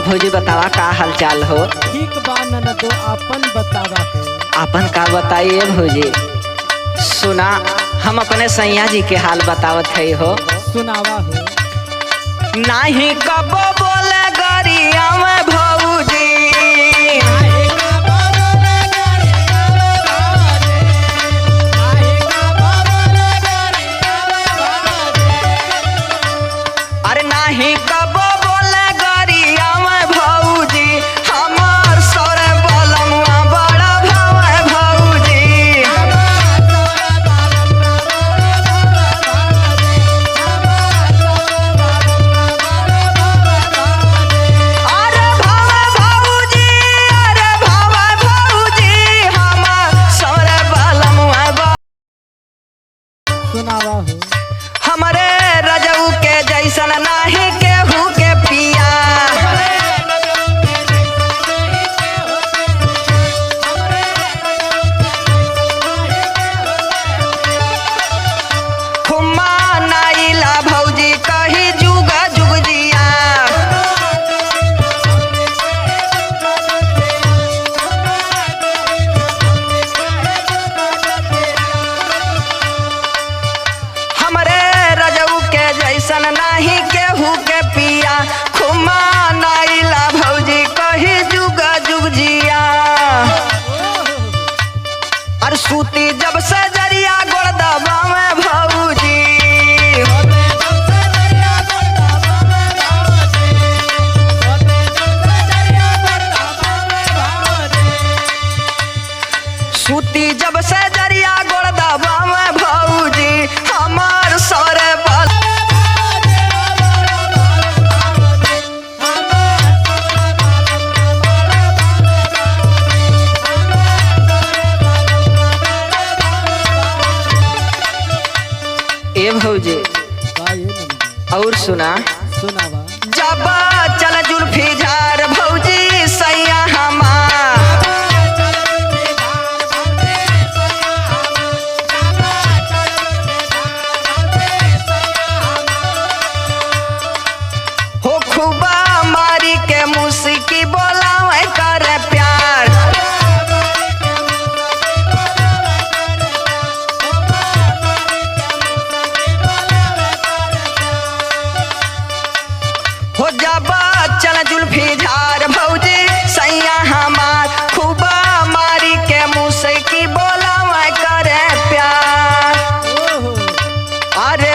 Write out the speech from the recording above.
भौजी बतावा का हाल चाल हो। ठीक बा ननदो, आपन बतावा हो। आपन का बताइए भौजी। सुना हम अपने सैया जी के हाल बतावत है हो। सुनावा हो। नाही कबो बोले गरिया में भौजी, अरे नाही कबो बोले गरिया में भौजी, हमार सौरे बलमुआ बड़ा भावे भौजी। अरे भावे भौजी, अरे भावे भौजी, हमार सौरे बलमुआ सुनावा हो। हमरे रजऊ के जैसन नाही केहू के पिया, हुम्मा नाइला भौजी कही जुग जुग जिया। हमरे रजऊ के जैसन नाही केहू के पिया, खुम्मा नाइला भौजी कही जुग जुग जिया। और सूती जब से जरिया गोड़ दबावे भौजी, सूती जब से जरिया गोड़ दबावे भौजी, हमार सौरे बल ए भौजी। का ये ननदो? और सुना सुनावा। जब चल जुल्फी झार भौजी सैया हमार, हो खूबा मारी के मुस्की बोलावे करे प्यार। हो जब चल जुल्फी झार भौजी सैया हमार, खूबा मारी के मुस्की बोलावे करे प्यार। ओहो। अरे